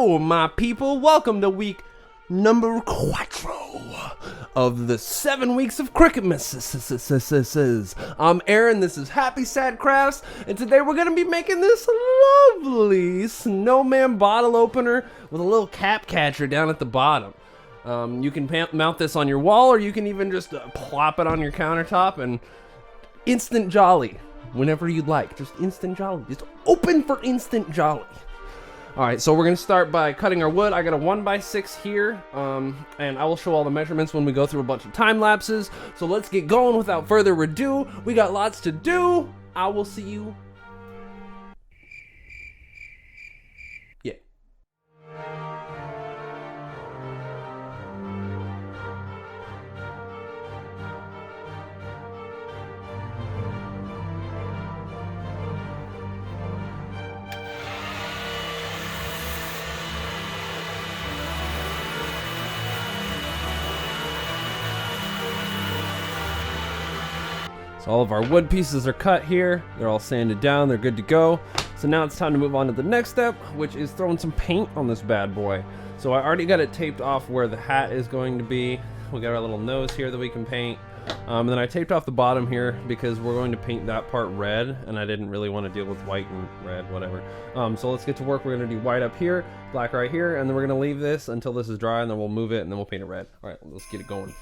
Hello, my people. Welcome to week number 4 of the 7 weeks of Cricutmas. I'm Aaron. This is Happy Sad Crafts, and today we're going to be making this lovely snowman bottle opener with a little cap catcher down at the bottom. You can mount this on your wall, or you can even just plop it on your countertop and instant jolly whenever you'd like. Just instant jolly. Just open for instant jolly. Alright, so we're going to start by cutting our wood. I got a 1x6 here, and I will show all the measurements when we go through a bunch of time lapses. So let's get going without further ado. We got lots to do. I will see you. Yeah. So all of our wood pieces are cut here. They're all sanded down. They're good to go. So now it's time to move on to the next step, which is throwing some paint on this bad boy. So I already got it taped off where the hat is going to be. We got our little nose here that we can paint. And then I taped off the bottom here because we're going to paint that part red, and I didn't really want to deal with white and red, whatever. So let's get to work. We're going to do white up here, black right here, and then we're going to leave this until this is dry, and then we'll move it, and then we'll paint it red. All right, let's get it going.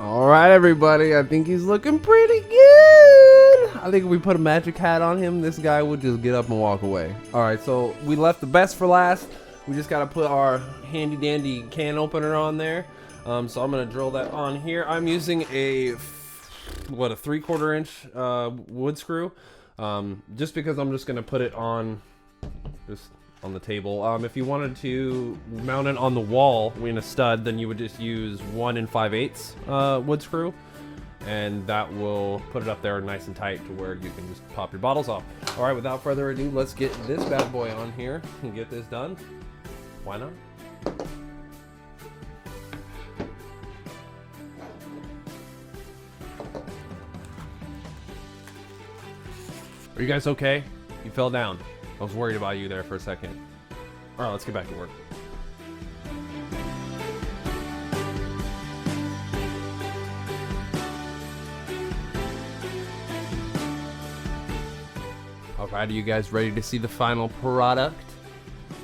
Alright, everybody, I think he's looking pretty good. I think if we put a magic hat on him, this guy would just get up and walk away. Alright, so we left the best for last. We just got to put our handy dandy can opener on there. So I'm going to drill that on here. I'm using a 3/4 inch wood screw. Just because I'm just going to put it on just on the table. If you wanted to mount it on the wall in a stud, then you would just use 1 5/8 wood screw. and that will put it up there nice and tight to where you can just pop your bottles off. All right, without further ado, let's get this bad boy on here and get this done. Why not? Are you guys okay? You fell down. I was worried about you there for a second. All right, let's get back to work. Alright, are you guys ready to see the final product?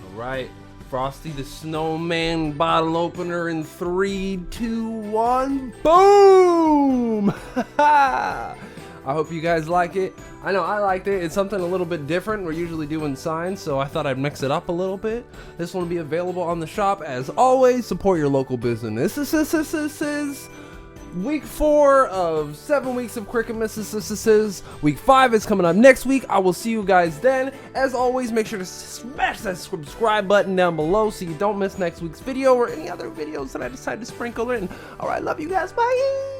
Alright, Frosty the Snowman bottle opener in 3, 2, 1, boom! I hope you guys like it. I know I liked it. It's something a little bit different. We're usually doing signs, so I thought I'd mix it up a little bit. This one will be available on the shop. As always, support your local business. This is Week 4 of 7 weeks of Cricutmas. Week 5 is coming up next week. I will see you guys then. As always, make sure to smash that subscribe button down below so you don't miss next week's video or any other videos that I decide to sprinkle in. Alright, love you guys. Bye!